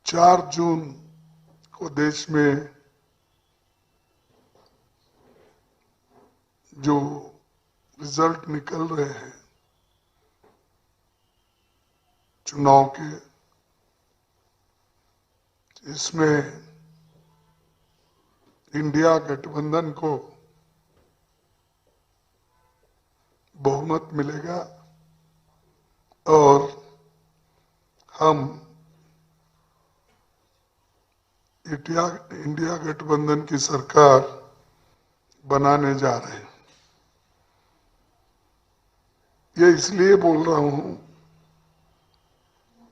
4 जून को देश में जो रिजल्ट निकल रहे हैं चुनाव के, इसमें इंडिया गठबंधन को बहुमत मिलेगा और हम इंडिया गठबंधन की सरकार बनाने जा रहे हैं। ये इसलिए बोल रहा हूं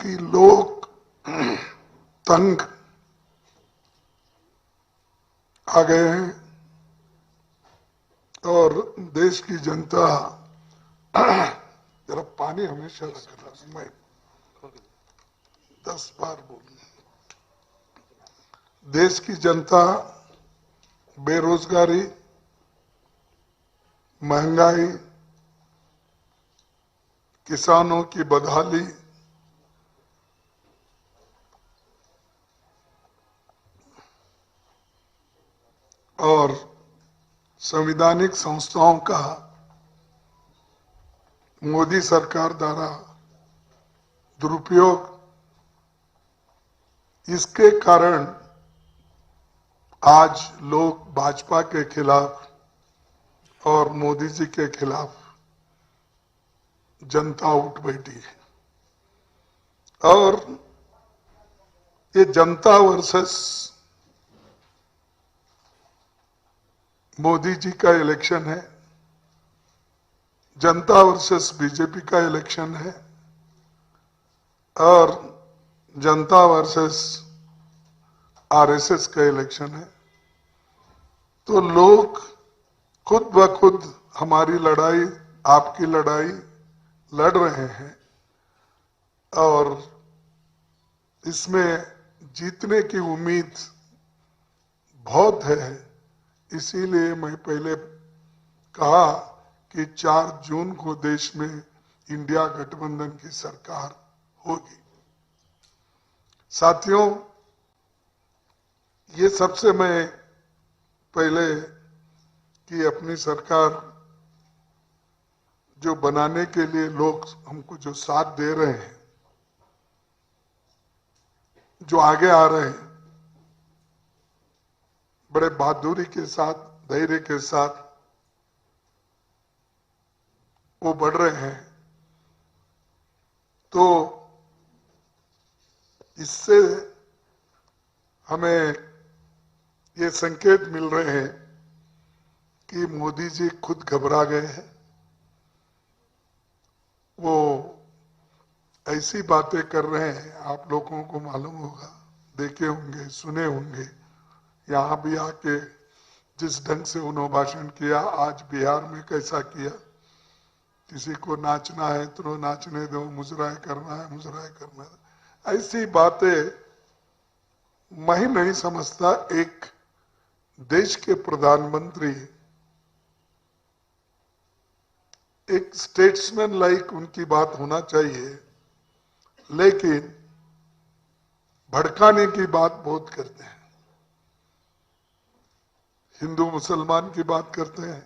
कि लोग तंग आ गए हैं और देश की जनता जरा पानी हमेशा रख रहा, मैं 10 बार बोलूं। देश की जनता बेरोजगारी, महंगाई, किसानों की बदहाली, और संवैधानिक संस्थाओं का मोदी सरकार द्वारा दुरुपयोग, इसके कारण आज लोग भाजपा के खिलाफ और मोदी जी के खिलाफ जनता उठ बैठी है। और ये जनता वर्सेस मोदी जी का इलेक्शन है, जनता वर्सेस बीजेपी का इलेक्शन है और जनता वर्सेस आरएसएस का इलेक्शन है। तो लोग खुद ब खुद हमारी लड़ाई, आपकी लड़ाई लड़ रहे हैं और इसमें जीतने की उम्मीद बहुत है। इसीलिए मैं पहले कहा कि 4 जून को देश में इंडिया गठबंधन की सरकार होगी। साथियों, ये सबसे मैं पहले कि अपनी सरकार जो बनाने के लिए लोग हमको जो साथ दे रहे हैं, जो आगे आ रहे हैं, बड़े बहादुरी के साथ, धैर्य के साथ वो बढ़ रहे हैं, तो इससे हमें ये संकेत मिल रहे हैं कि मोदी जी खुद घबरा गए हैं। वो ऐसी बातें कर रहे हैं, आप लोगों को मालूम होगा, देखे होंगे, सुने होंगे। यहाँ भी आके जिस ढंग से उन्होंने भाषण किया, आज बिहार में कैसा किया, किसी को नाचना है तो नाचने दो, मुजराए करना है मुजराए करना है, ऐसी बातें मैं ही नहीं समझता। एक देश के प्रधानमंत्री, एक स्टेट्समैन लाइक उनकी बात होना चाहिए, लेकिन भड़काने की बात बहुत करते हैं, हिंदू मुसलमान की बात करते हैं,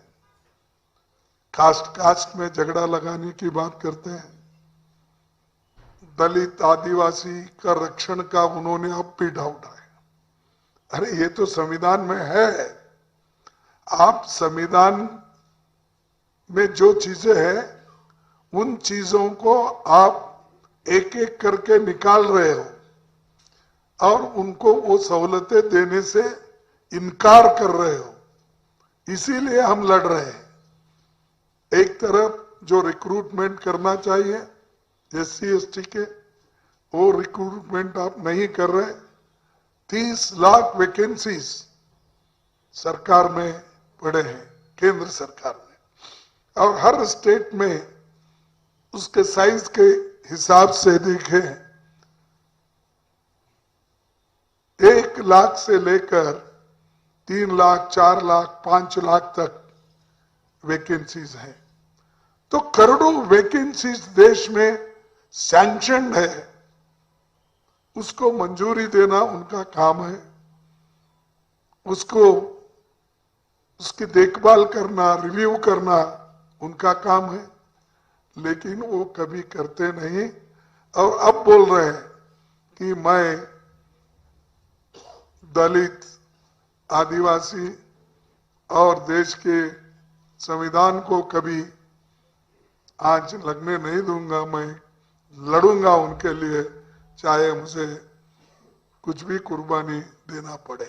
कास्ट में झगड़ा लगाने की बात करते हैं, दलित आदिवासी का रक्षण का उन्होंने अब पीढ़ा उठाया। अरे ये तो संविधान में है। आप संविधान में जो चीजें हैं उन चीजों को आप एक एक करके निकाल रहे हो और उनको वो सहूलतें देने से इनकार कर रहे हो। इसीलिए हम लड़ रहे हैं। एक तरफ जो रिक्रूटमेंट करना चाहिए SC ST के, वो रिक्रूटमेंट आप नहीं कर रहे। 30 लाख वैकेंसीज सरकार में पड़े हैं, केंद्र सरकार में, और हर स्टेट में उसके साइज के हिसाब से देखें 1 लाख से लेकर 3 लाख, 4 लाख, 5 लाख तक वैकेंसीज हैं। तो करोड़ों वैकेंसीज देश में सैंक्शन है उसको मंजूरी देना उनका काम है, उसको उसकी देखभाल करना, रिव्यू करना उनका काम है, लेकिन वो कभी करते नहीं। और अब बोल रहे हैं कि मैं दलित, आदिवासी और देश के संविधान को कभी आंच लगने नहीं दूंगा, मैं लड़ूंगा उनके लिए, चाहे मुझे कुछ भी कुर्बानी देना पड़े।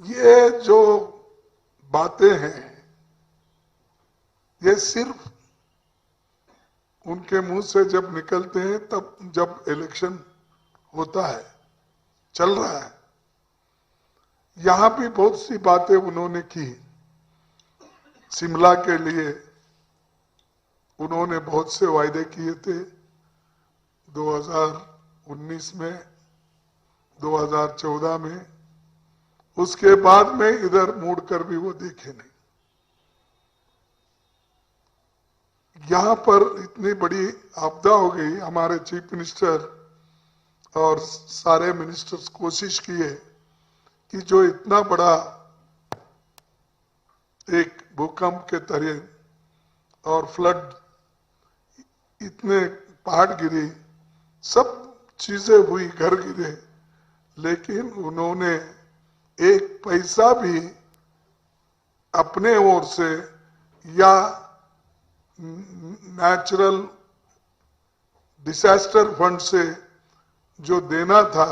ये जो बातें हैं ये सिर्फ उनके मुंह से जब निकलते हैं तब, जब इलेक्शन होता है, चल रहा है। यहां भी बहुत सी बातें उन्होंने की। शिमला के लिए उन्होंने बहुत से वायदे किए थे 2019 में, 2014 में, उसके बाद में इधर मुड़कर भी वो देखे नहीं। यहां पर इतनी बड़ी आपदा हो गई, हमारे चीफ मिनिस्टर और सारे मिनिस्टर्स कोशिश किए कि जो इतना बड़ा एक भूकंप के तरह और फ्लड, इतने पहाड़ गिरी, सब चीजें हुई, घर गिरे, लेकिन उन्होंने एक पैसा भी अपने ओर से या नेचुरल डिजास्टर फंड से जो देना था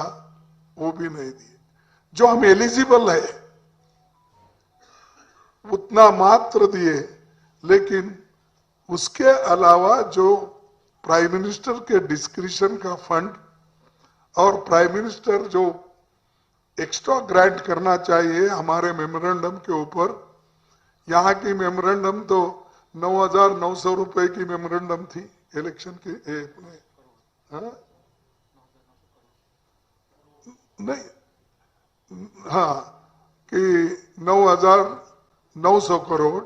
वो भी नहीं दिए। जो हम एलिजिबल है उतना मात्र दिए, लेकिन उसके अलावा जो प्राइम मिनिस्टर के डिस्क्रिशन का फंड और प्राइम मिनिस्टर जो एक्स्ट्रा ग्रांट करना चाहिए हमारे मेमोरेंडम के ऊपर, यहाँ की मेमोरेंडम तो 9,900 रुपए की मेमोरेंडम थी इलेक्शन के में, हाँ? नहीं, हाँ, कि 9,900 करोड़,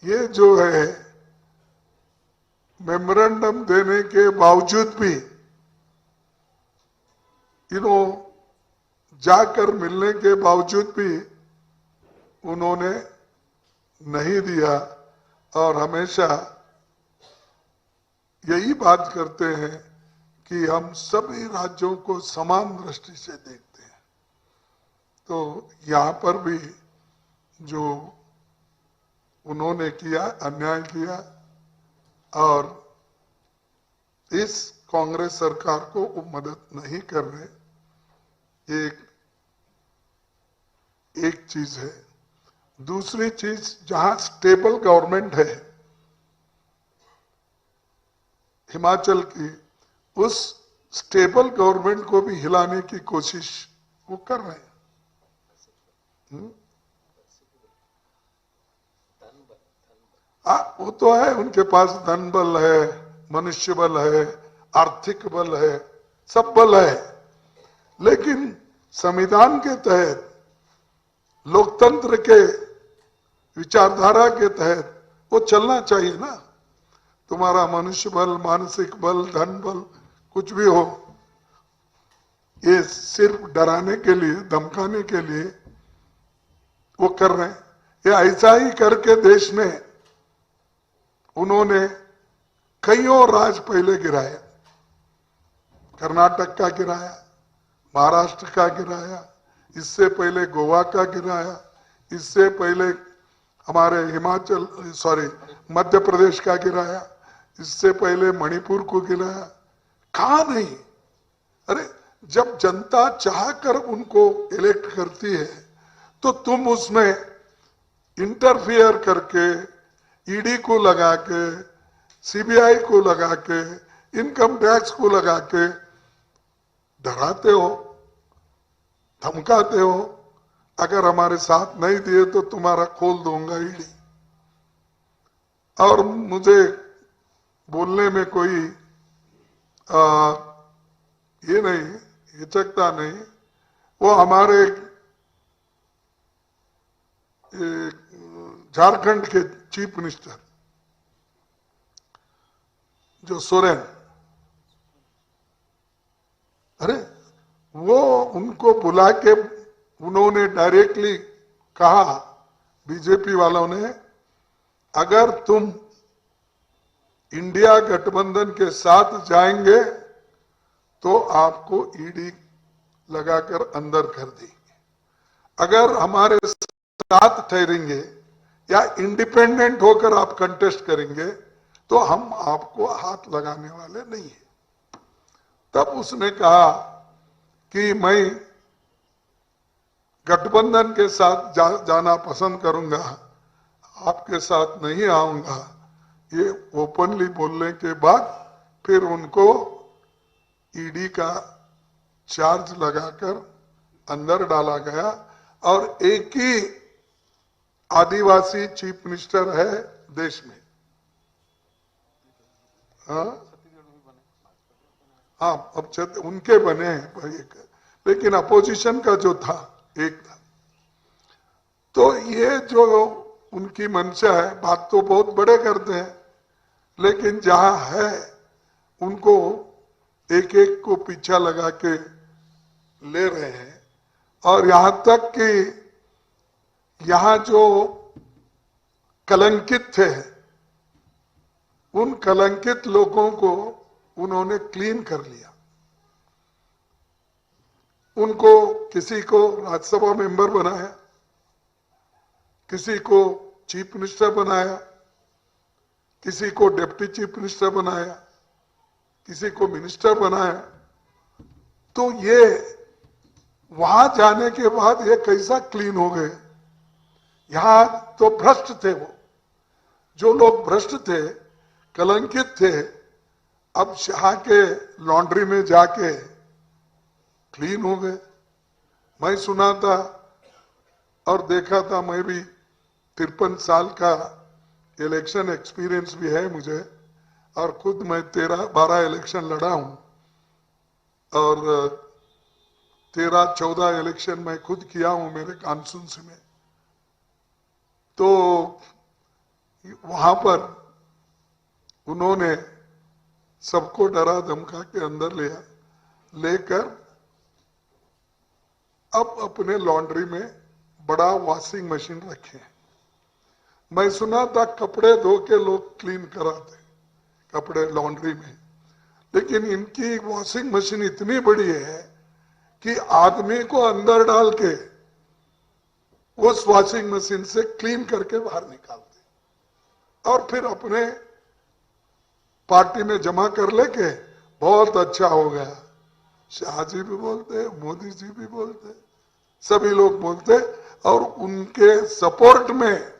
ये जो है मेमोरेंडम देने के बावजूद भी जाकर मिलने के बावजूद भी उन्होंने नहीं दिया। और हमेशा यही बात करते हैं कि हम सभी राज्यों को समान दृष्टि से देखते हैं। तो यहाँ पर भी जो उन्होंने किया, अन्याय किया, और इस कांग्रेस सरकार को वो मदद नहीं कर रहे, एक चीज है। दूसरी चीज, जहां स्टेबल गवर्नमेंट है हिमाचल की, उस स्टेबल गवर्नमेंट को भी हिलाने की कोशिश वो कर रहे हैं। वो तो है, उनके पास धन बल है, मनुष्य बल है, आर्थिक बल है, सब बल है, लेकिन संविधान के तहत, लोकतंत्र के विचारधारा के तहत वो चलना चाहिए ना। तुम्हारा मनुष्य बल, मानसिक बल, धन बल, कुछ भी हो, ये सिर्फ डराने के लिए, धमकाने के लिए वो कर रहे हैं। ये ऐसा ही करके देश में उन्होंने कईयों राज पहले गिराया। कर्नाटक का गिराया, महाराष्ट्र का गिराया, इससे पहले गोवा का गिराया, इससे पहले हमारे मध्य प्रदेश का गिराया, इससे पहले मणिपुर को गिराया। कहा नहीं? अरे जब जनता चाहकर उनको इलेक्ट करती है तो तुम उसमें इंटरफियर करके, ईडी को लगा के, सीबीआई को लगा के, इनकम टैक्स को लगा के डराते हो, धमकाते हो, अगर हमारे साथ नहीं दिए तो तुम्हारा खोल दूंगा ईडी। और मुझे बोलने में कोई ये नहीं, हिचकता नहीं। वो हमारे झारखंड के चीफ मिनिस्टर जो सोरेन, अरे वो उनको बुला के उन्होंने डायरेक्टली कहा, बीजेपी वालों ने, अगर तुम इंडिया गठबंधन के साथ जाएंगे तो आपको ईडी लगाकर अंदर कर देंगे, अगर हमारे साथ ठहरेंगे या इंडिपेंडेंट होकर आप कंटेस्ट करेंगे तो हम आपको हाथ लगाने वाले नहीं है। तब उसने कहा कि मैं गठबंधन के साथ जाना पसंद करूंगा, आपके साथ नहीं आऊंगा। ये ओपनली बोलने के बाद फिर उनको ईडी का चार्ज लगाकर अंदर डाला गया और एक ही आदिवासी चीफ मिनिस्टर है देश में। हाँ, अब उनके बने हैं एक, लेकिन अपोजिशन का जो था एक था। तो ये जो उनकी मंशा है, बात तो बहुत बड़े करते हैं, लेकिन जहां है उनको एक एक को पीछा लगा के ले रहे हैं। और यहां तक कि यहां जो कलंकित थे, उन कलंकित लोगों को उन्होंने क्लीन कर लिया। उनको किसी को राज्यसभा मेंबर बनाया, किसी को चीफ मिनिस्टर बनाया, किसी को डिप्टी चीफ मिनिस्टर बनाया, किसी को मिनिस्टर बनाया। तो ये वहां जाने के बाद ये कैसा क्लीन हो गए। यहां तो भ्रष्ट थे, वो जो लोग भ्रष्ट थे, कलंकित थे, अब शाह के लॉन्ड्री में जाके क्लीन हो गए। मैं सुना था और देखा था, मैं भी 53 साल का इलेक्शन एक्सपीरियंस भी है मुझे, और खुद मैं 13-12 इलेक्शन लड़ा हूं और 13-14 इलेक्शन मैं खुद किया हूं मेरे कॉन्स्टिट्यूंसी में। तो वहां पर उन्होंने सबको डरा धमका के अंदर लेकर अब अपने लॉन्ड्री में बड़ा वॉशिंग मशीन रखे हैं। मैं सुना था कपड़े धो के लोग क्लीन कराते कपड़े लॉन्ड्री में, लेकिन इनकी वॉशिंग मशीन इतनी बड़ी है कि आदमी को अंदर डाल के उस वॉशिंग मशीन से क्लीन करके बाहर निकालते और फिर अपने पार्टी में जमा कर लेके बहुत अच्छा हो गया। शाह जी भी बोलते, मोदी जी भी बोलते, सभी लोग बोलते, और उनके सपोर्ट में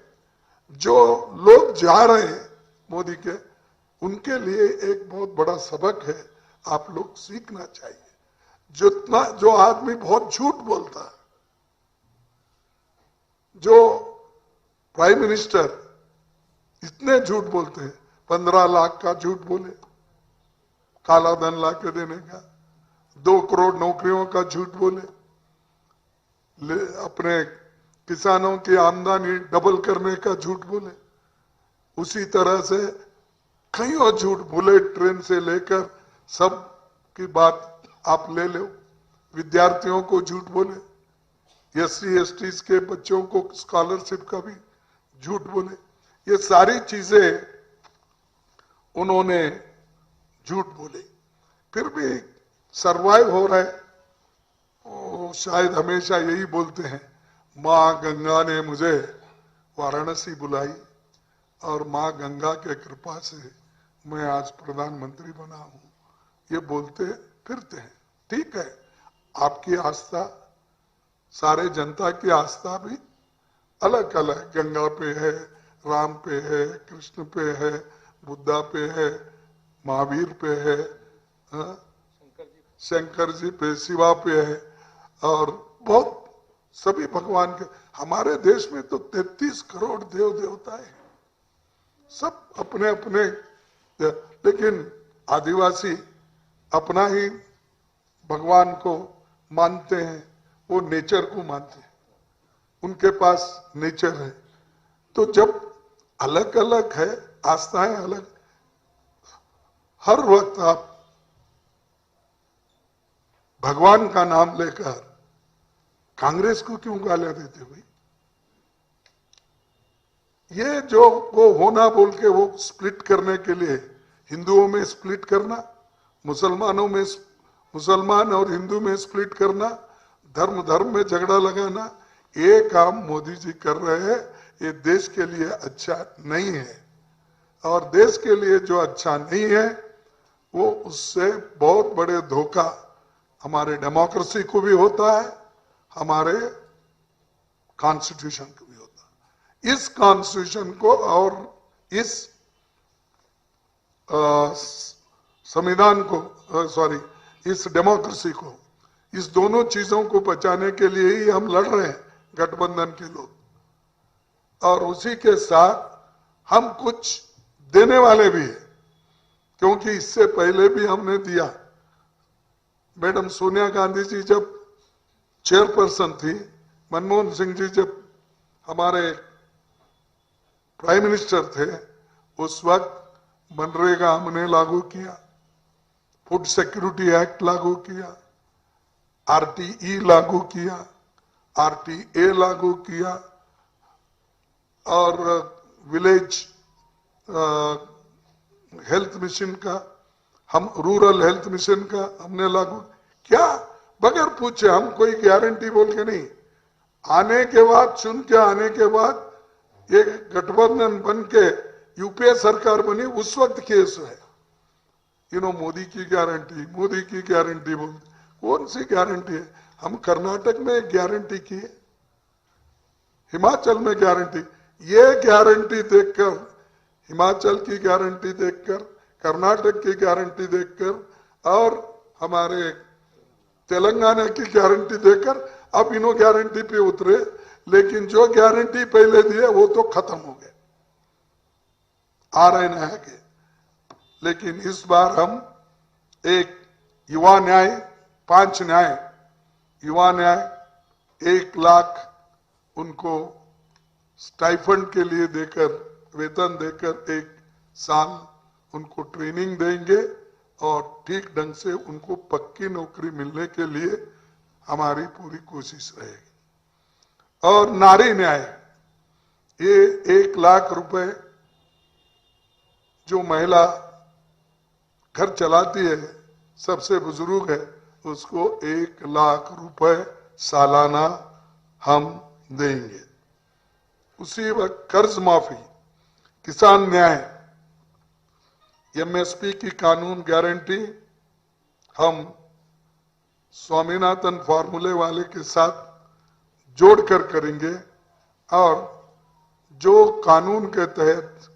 जो लोग जा रहे हैं मोदी के, उनके लिए एक बहुत बड़ा सबक है, आप लोग सीखना चाहिए। जितना जो आदमी बहुत झूठ बोलता है, जो प्राइम मिनिस्टर इतने झूठ बोलते हैं, 15 लाख का झूठ बोले काला धन ला के देने का, 2 करोड़ नौकरियों का झूठ बोले, अपने किसानों की आमदनी डबल करने का झूठ बोले, उसी तरह से कई और झूठ, बुलेट ट्रेन से लेकर सब की बात आप ले लो, विद्यार्थियों को झूठ बोले, SC ST के बच्चों को स्कॉलरशिप का भी झूठ बोले। ये सारी चीजें उन्होंने झूठ बोले, फिर भी सरवाइव हो रहे। वो शायद हमेशा यही बोलते हैं, माँ गंगा ने मुझे वाराणसी बुलाई और माँ गंगा के कृपा से मैं आज प्रधानमंत्री बना हूं, ये बोलते फिरते हैं। ठीक है, आपकी आस्था, सारे जनता की आस्था भी अलग अलग, गंगा पे है, राम पे है, कृष्ण पे है, बुद्धा पे है, महावीर पे है, शंकर जी पे, शिवा पे है, और बहुत सभी भगवान के। हमारे देश में तो 33 करोड़ देव देवता है, सब अपने अपने, लेकिन आदिवासी अपना ही भगवान को मानते हैं, वो नेचर को मानते हैं, उनके पास नेचर है। तो जब अलग अलग है, आस्थाएं अलग, हर वक्त आप भगवान का नाम लेकर कांग्रेस को क्यों गालियां देते हुए? ये जो वो होना बोल के वो स्प्लिट करने के लिए, हिंदुओं में स्प्लिट करना, मुसलमानों में, मुसलमान और हिंदू में स्प्लिट करना, धर्म धर्म में झगड़ा लगाना, ये काम मोदी जी कर रहे हैं। ये देश के लिए अच्छा नहीं है, और देश के लिए जो अच्छा नहीं है वो उससे बहुत बड़े धोखा हमारे डेमोक्रेसी को भी होता है, हमारे कॉन्स्टिट्यूशन को भी होता है। इस कॉन्स्टिट्यूशन को और इस संविधान को, सॉरी, इस डेमोक्रेसी को, इस दोनों चीजों को बचाने के लिए ही हम लड़ रहे हैं, गठबंधन के लोग। और उसी के साथ हम कुछ देने वाले भी हैं, क्योंकि इससे पहले भी हमने दिया। मैडम सोनिया गांधी जी जब चेयरपर्सन थी, मनमोहन सिंह जी जब हमारे प्राइम मिनिस्टर थे, उस वक्त मनरेगा हमने लागू किया, फूड सिक्योरिटी एक्ट लागू किया, आरटीई लागू किया, आरटीए लागू किया, और विलेज हेल्थ मिशन का, हम रूरल हेल्थ मिशन का हमने लागू क्या, बगैर पूछे। हम कोई गारंटी बोल के नहीं, आने के बाद, चुन के आने के बाद ये गठबंधन बन के यूपीए सरकार बनी, उस वक्त केस है। मोदी की गारंटी, मोदी की गारंटी बोलते, कौन सी गारंटी है? हम कर्नाटक में गारंटी की है, हिमाचल में गारंटी, ये गारंटी देखकर, हिमाचल की गारंटी देखकर, कर्नाटक की गारंटी देखकर और हमारे तेलंगाना की गारंटी देखकर अब इन्हों गारंटी पे उतरे। लेकिन जो गारंटी पहले दिए वो तो खत्म हो गए, आ रहे न है के। लेकिन इस बार हम एक युवा न्याय, 5 न्याय, युवा न्याय 1 लाख उनको स्टाइफंड के लिए देकर, वेतन देकर 1 साल उनको ट्रेनिंग देंगे, और ठीक ढंग से उनको पक्की नौकरी मिलने के लिए हमारी पूरी कोशिश रहेगी। और नारी न्याय, ये 1 लाख रुपए जो महिला घर चलाती है, सबसे बुजुर्ग है, उसको 1 लाख रुपए सालाना हम देंगे। उसी वक्त कर्ज माफी, किसान न्याय, एमएसपी की कानून गारंटी हम स्वामीनाथन फॉर्मूले वाले के साथ जोड़कर करेंगे, और जो कानून के तहत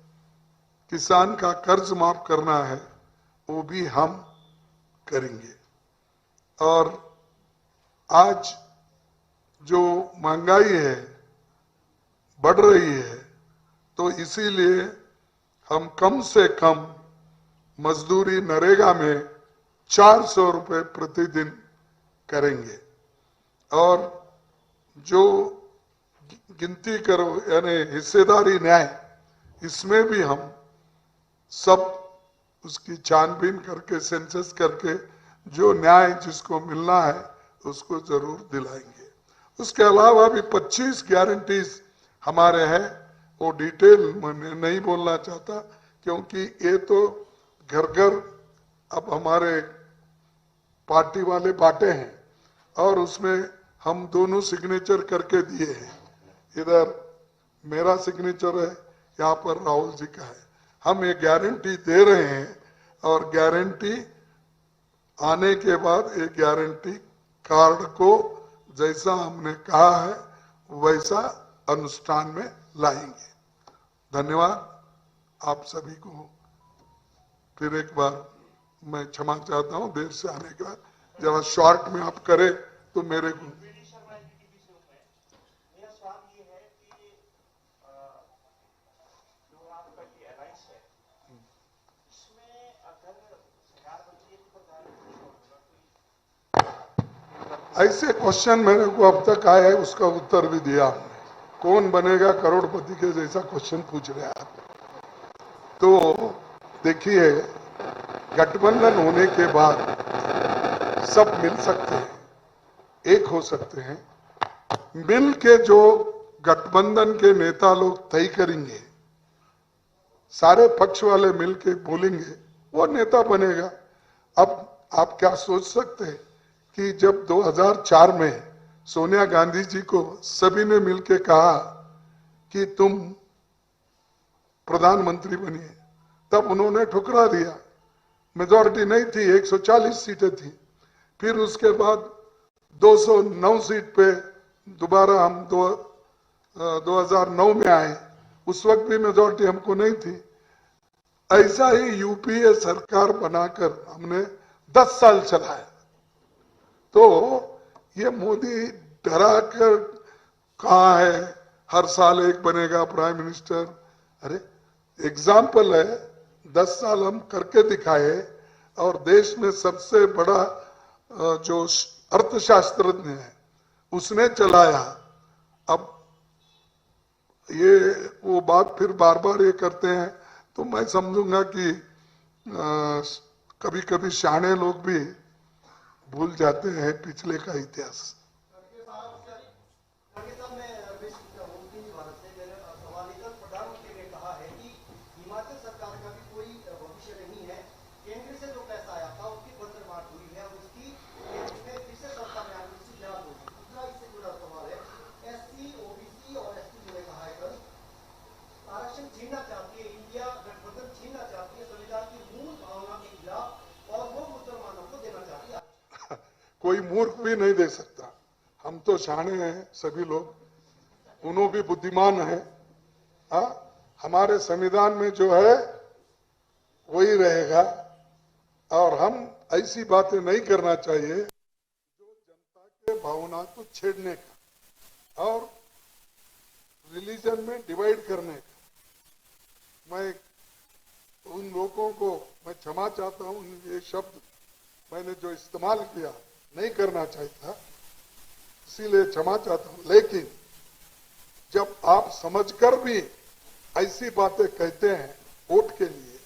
किसान का कर्ज माफ करना है वो भी हम करेंगे। और आज जो महंगाई है, बढ़ रही है, तो इसीलिए हम कम से कम मजदूरी नरेगा में 400 रुपए प्रतिदिन करेंगे। और जो गिनती करो, यानी हिस्सेदारी न्याय, इसमें भी हम सब उसकी छानबीन करके, सेंसस करके, जो न्याय जिसको मिलना है उसको जरूर दिलाएंगे। उसके अलावा भी 25 गारंटीज हमारे हैं, वो डिटेल मैं नहीं बोलना चाहता, क्योंकि ये तो घर घर अब हमारे पार्टी वाले बांटे हैं, और उसमें हम दोनों सिग्नेचर करके दिए हैं। इधर मेरा सिग्नेचर है, यहाँ पर राहुल जी का है। हम ये गारंटी दे रहे हैं, और गारंटी आने के बाद एक गारंटी कार्ड को जैसा हमने कहा है वैसा अनुष्ठान में लाएंगे। धन्यवाद आप सभी को। फिर एक बार मैं क्षमा चाहता हूं देर से आने के बाद, जरा शॉर्ट में आप करें तो मेरे को। ऐसे क्वेश्चन मेरे को अब तक आया है, उसका उत्तर भी दिया हमने। कौन बनेगा करोड़पति के जैसा क्वेश्चन पूछ रहे आप। तो देखिए, गठबंधन होने के बाद सब मिल सकते हैं, एक हो सकते हैं। मिल के जो गठबंधन के नेता लोग तय करेंगे, सारे पक्ष वाले मिल के बोलेंगे, वो नेता बनेगा। अब आप क्या सोच सकते हैं कि जब 2004 में सोनिया गांधी जी को सभी ने मिलकर कहा कि तुम प्रधानमंत्री बनिए, तब उन्होंने ठुकरा दिया। मेजॉरिटी नहीं थी, 140 सीटें थी। फिर उसके बाद 209 सीट पे दोबारा हम 2009 में आए, उस वक्त भी मेजॉरिटी हमको नहीं थी। ऐसा ही यूपीए सरकार बनाकर हमने 10 साल चलाया। तो ये मोदी डरा कर कहा है हर साल एक बनेगा प्राइम मिनिस्टर। अरे एग्जाम्पल है, 10 साल हम करके दिखाए और देश में सबसे बड़ा जो अर्थशास्त्रज्ञ है उसने चलाया। अब ये वो बात फिर बार बार ये करते हैं, तो मैं समझूंगा कि कभी कभी शाणे लोग भी भूल जाते हैं पिछले का इतिहास। कोई मूर्ख भी नहीं दे सकता। हम तो शाणे हैं सभी लोग, उन्हों भी बुद्धिमान है। हमारे संविधान में जो है वही रहेगा और हम ऐसी बातें नहीं करना चाहिए जो जनता के भावना को छेड़ने का और रिलीजन में डिवाइड करने का। मैं उन लोगों को मैं क्षमा चाहता हूं, ये शब्द मैंने जो इस्तेमाल किया नहीं करना चाहिए था, इसीलिए क्षमा चाहता हूं। लेकिन जब आप समझकर भी ऐसी बातें कहते हैं वोट के लिए,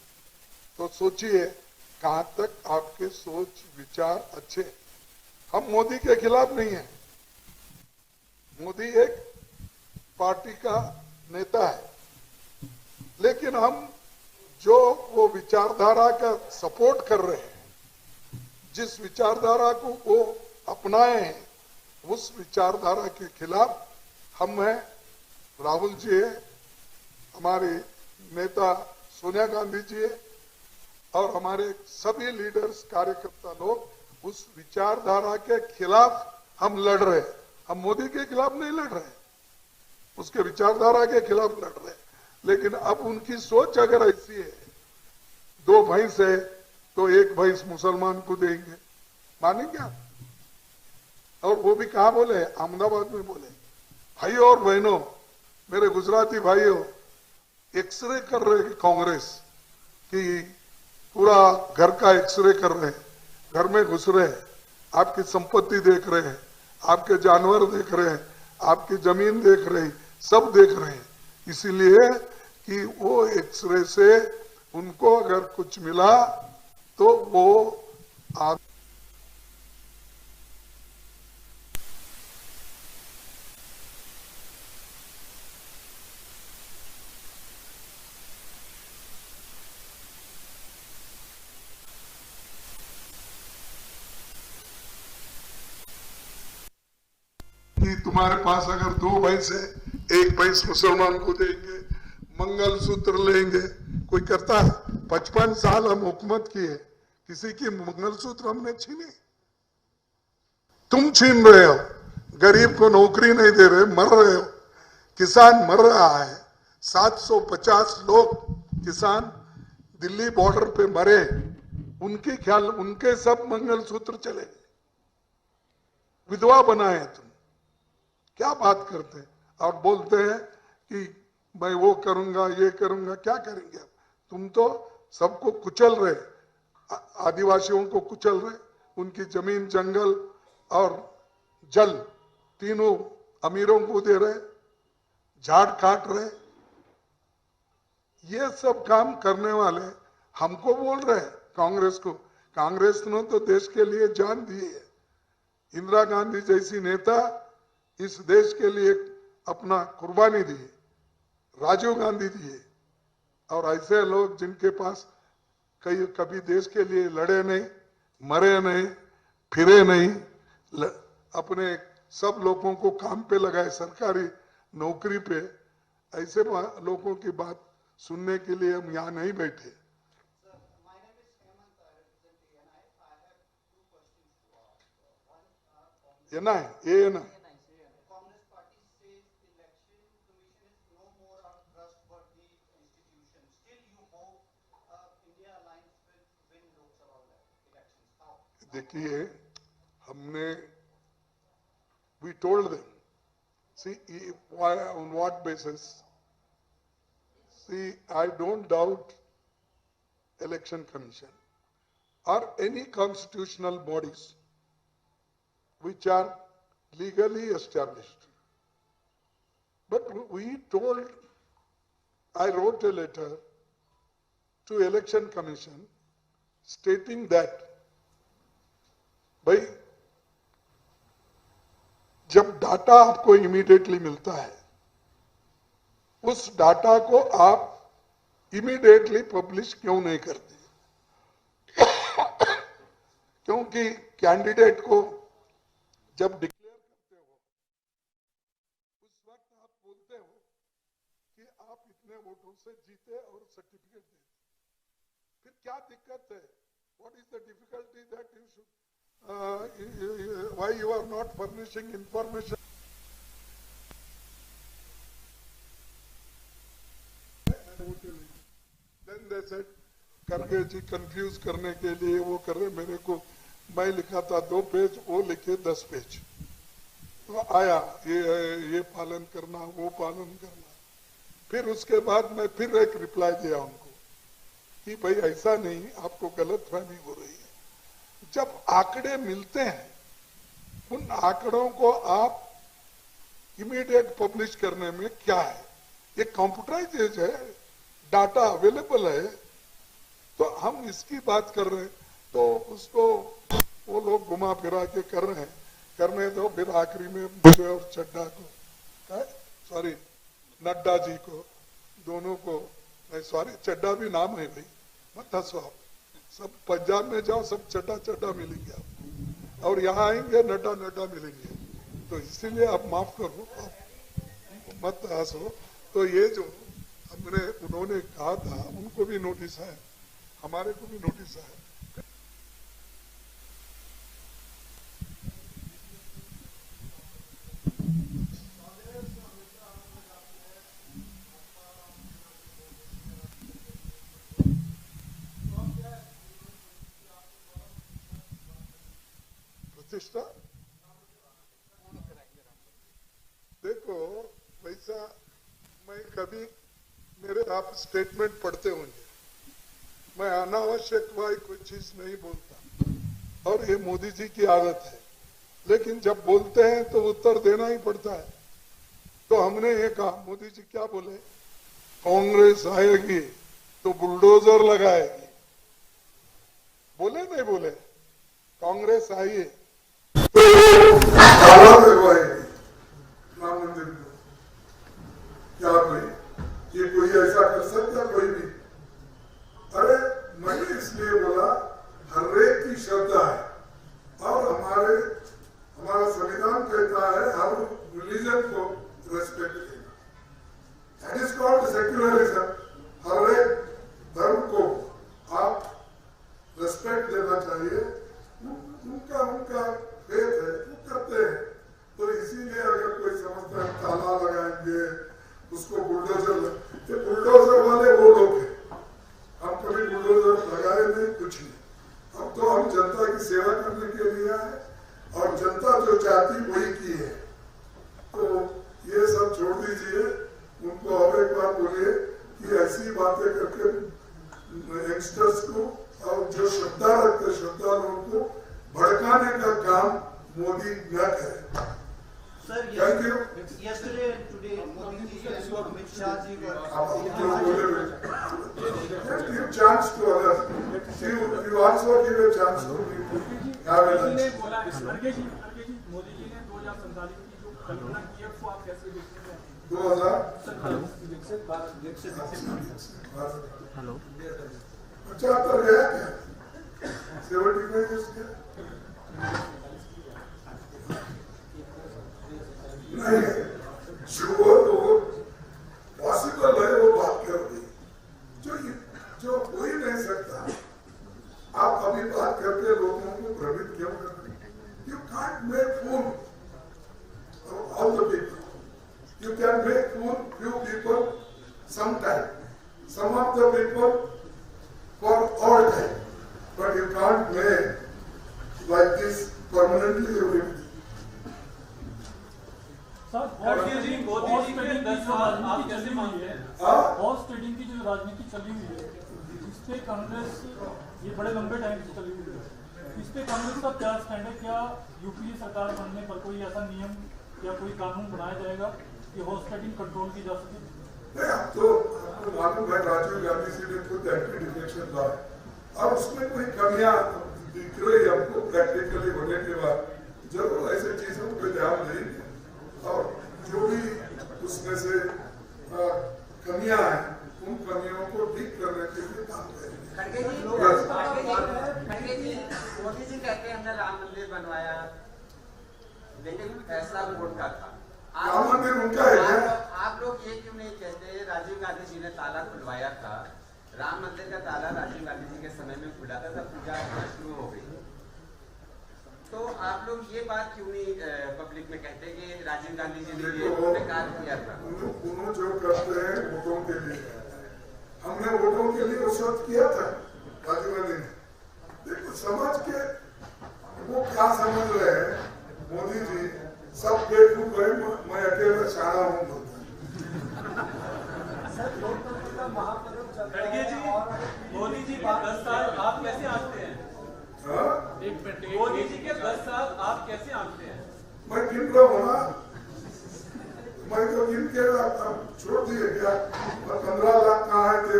तो सोचिए कहां तक आपके सोच विचार अच्छे। हम मोदी के खिलाफ नहीं है, मोदी एक पार्टी का नेता है, लेकिन हम जो वो विचारधारा का सपोर्ट कर रहे हैं, जिस विचारधारा को वो अपनाए हैं, उस विचारधारा के खिलाफ हम हैं। राहुल जी है, हमारे नेता सोनिया गांधी जी है और हमारे सभी लीडर्स कार्यकर्ता लोग उस विचारधारा के खिलाफ हम लड़ रहे हैं। हम मोदी के खिलाफ नहीं लड़ रहे, उसके विचारधारा के खिलाफ लड़ रहे हैं। लेकिन अब उनकी सोच अगर ऐसी है, 2 भैंस है तो 1 भैंस मुसलमान को देंगे, मानेंगे आप? और वो भी कहा बोले, अहमदाबाद में बोले। भाइयों और बहनों, मेरे गुजराती भाइयों, एक्सरे कर रहे हैं कांग्रेस कि पूरा घर का एक्सरे कर रहे हैं, घर में घुस रहे हैं, आपकी संपत्ति देख रहे हैं, आपके जानवर देख रहे हैं, आपकी जमीन देख रहे हैं, सब देख रहे हैं। इसीलिए कि वो एक्सरे से उनको अगर कुछ मिला तो वो कि तुम्हारे पास अगर 2 भैंस है, 1 भैंस मुसलमान को देंगे, मंगलसूत्र लेंगे। कोई करता है? 55 साल हम हुकूमत किए, किसी की मंगलसूत्र हमने छीने? तुम छीन रहे हो, गरीब को नौकरी नहीं दे रहे, मर रहे हो, किसान मर रहा है। 750 लोग किसान दिल्ली बॉर्डर पे मरे, उनके ख्याल, उनके सब मंगलसूत्र चले, विधवा बनाए। तुम क्या बात करते हैं और बोलते हैं कि मैं वो करूंगा, ये करूंगा। क्या करेंगे आप? तुम तो सबको कुचल रहे, आदिवासियों को कुचल रहे, उनकी जमीन, जंगल और जल तीनों अमीरों को दे रहे, झाड़ काट रहे। ये सब काम करने वाले हमको बोल रहे हैं कांग्रेस को कांग्रेस ने तो देश के लिए जान दी है। इंदिरा गांधी जैसी नेता इस देश के लिए अपना कुर्बानी दी, राजीव गांधी दिए, और ऐसे लोग जिनके पास कभी देश के लिए लड़े नहीं, मरे नहीं, फिरे नहीं, अपने सब लोगों को काम पे लगाए, सरकारी नौकरी पे, ऐसे लोगों की बात सुनने के लिए हम यहाँ नहीं बैठे। ANI. देखिए, हमने we told them, see, on what basis? See, I don't doubt Election Commission or any constitutional bodies which are legally established. But we told, I wrote a letter to Election Commission stating that भाई जब data आपको immediately मिलता है, उस data को आप immediately publish क्यों नहीं करते? क्योंकि कैंडिडेट को जब डिक्लेयर करते हो उस वक्त आप बोलते हो कि आप इतने वोटों से जीते और सर्टिफिकेट देते, फिर क्या दिक्कत है? What is the difficulty that you should why you are not furnishing information? Then they said, करके जी कंफ्यूज करने के लिए वो कर रहे, मेरे को मैं लिखा था 2 पेज, वो लिखे 10 पेज। तो आया ये पालन करना, वो पालन करना। फिर उसके बाद मैं फिर एक रिप्लाई दिया उनको कि भाई ऐसा नहीं, आपको गलतफहमी हो रही है। जब आंकड़े मिलते हैं, उन आंकड़ों को आप इमीडिएट पब्लिश करने में क्या है? ये कंप्यूटराइज है, डाटा अवेलेबल है, तो हम इसकी बात कर रहे हैं, तो उसको वो लोग घुमा फिरा के कर रहे हैं, करने दो। फिर आखिरी में मुझे और चड्डा को, सॉरी नड्डा जी को, दोनों को, सॉरी चड्डा भी नाम है भाई, मत हंसो। सब पंजाब में जाओ, सब चड्डा चड्डा मिलेंगे आपको, और यहाँ आएंगे नड्डा नड्डा मिलेंगे। तो इसीलिए आप माफ करो, आप मत हंसो। तो ये जो हमने उन्होंने कहा था, उनको भी नोटिस है, हमारे को भी नोटिस है। देखो वैसा मैं कभी, मेरे आप स्टेटमेंट पढ़ते होंगे, मैं अनावश्यक कोई चीज नहीं बोलता, और ये मोदी जी की आदत है, लेकिन जब बोलते हैं तो उत्तर देना ही पड़ता है। तो हमने ये कहा, मोदी जी क्या बोले? कांग्रेस आएगी तो बुलडोजर लगाएगी। बोले नहीं बोले? कांग्रेस आई ताला लगवाएगी राम मंदिर को। क्या भाई ये कोई ऐसा कर सकता? कोई भी? अरे मैंने इसलिए बोला, हर एक की श्रद्धा है, और हमारा संविधान कहता है हर रिलीजन को रेस्पेक्ट देना। That is called secularism. हर एक धर्म को आप रेस्पेक्ट देना चाहिए, उनका फेथ है, वो करते हैं। तो इसीलिए अगर कोई समझता है ताला लगाएंगे, उसको बुलडोजर, ये बुलडोजर वाले वो लोग हैं, हम कभी बुलडोजर लगाए नहीं, कुछ नहीं। अब तो हम जनता की सेवा करने के लिए आए, और जनता जो चाहती वही की है। तो ये सब छोड़ दीजिए, उनको और एक बार बोलिए कि ऐसी बातें करके यंगस्टर्स को और जो श्रद्धा रखते श्रद्धालुओं को भड़काने का काम मोदी न करे। Sir, Thank you. yesterday and today, Modi ji and Amit Shah ji got. Give chance to others. You also give a chance to me. Have a lunch. Modi ji ने 2047 की जो कल्पना की है उसको आप कैसे देखते हैं? 2000 हेलो 75 गया क्या? 75 इसके नहीं, जो तो पॉसिबल है वो बात कर दी, जो हो ही नहीं सकता। आप अभी बात करके लोगों को भ्रमित क्यों कर रहे हैं? You can't make fool of all the people. You can make fool few people sometime, some of the people for all time, but you can't make like this permanently every. Modi ji के 10 साल आप कैसे मानते हैं? हॉर्स ट्रेडिंग की जो राजनीति चली हुई है, इस पे कांग्रेस ये बड़े लंबे टाइम से चली हुई है, इस पे कांग्रेस का क्या स्टैंड है? क्या यूपीए सरकार बनने पर कोई ऐसा नियम या कोई कानून बनाया जाएगा कि हॉर्स ट्रेडिंग कंट्रोल की जा सके? नहीं, अब तो आपको मालूम है राजीव गांधी जी ने खुद एंटी डिफेक्शन लाया और उसमें कोई कमियां दिख रही हमको प्रैक्टिकली होने के बाद जरूर ऐसे चीजों पर ध्यान देंगे और जो भी उसमें से कमियां हैं उन कमियों को ठीक करने के लिए काम करेंगे। खड़गे जी, मोदी जी कहते हैं हमने राम मंदिर बनवाया, लेकिन फैसला कोर्ट का था। राम मंदिर उनका है क्या? आप लोग ये क्यों नहीं कहते? राजीव गांधी जी ने ताला खुलवाया था, राम मंदिर का ताला राजीव गांधी जी के समय में खुला था, तब पूजा होना शुरू हो गई। तो आप लोग ये बात क्यों नहीं पब्लिक में कहते कि राजीव गांधी जी ने ये बेकार किया था? उन्होंने जो करते हैं वोटों के लिए, हमने वोटों के लिए उस वक्त किया था राजीव गांधी ने। देखो समझ के वो क्या समझ रहे हैं मोदी जी, सब बेवकूफ है, मैं अकेला शाना हूँ बोलता। खड़गे जी, मोदी जी के 10 साल आप कैसे आंकते हैं? मोदी जी के 10 साल आप कैसे आंकते हैं? मैं गिन रहा हूँ ना, मैं तो गिन के छोड़ दिए क्या? 15 लाख कहाँ है थे?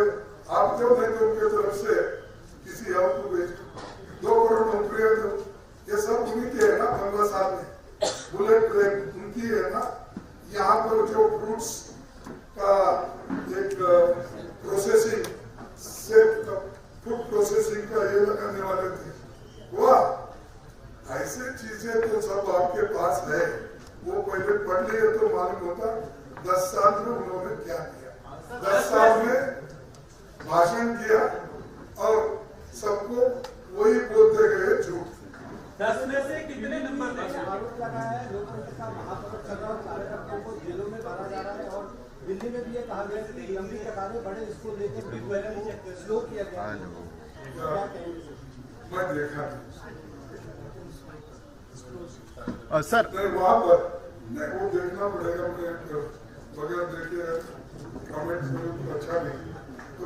आप जो नहीं तो उनके तरफ से किसी और को भेज 2 करोड़ नौकरियां दो, ये सब उन्हीं के है ना। 15 साल में बुलेट ट्रेन उनकी है ना। यहाँ पर जो फ्रूट्स का एक प्रोसेसिंग से फूड प्रोसेसिंग का ये लगाने वाले थे, हुआ ऐसे चीजें तो सब आपके पास है। वो पहले पढ़ लिए तो मालूम होता 10 साल में उन्होंने क्या किया। 10 साल में भाषण किया और सबको वही बोलते गए झूठ। 10 में से कितने नंबर देंगे? आरोप लगा है लोकतंत्र का महापर्व चल रहा है, कार्यकर्ताओं को जेलों में भरा जा रहा है और दिल्ली में भी ये कहा गया कि लंबी कतारें बड़े इसको लेकर स्लो किया गया। क्या कहेंगे? मैं देखा सर नहीं वहाँ पर, नहीं वो देखना पड़ेगा, मुझे बगैर देखे कमेंट अच्छा नहीं तो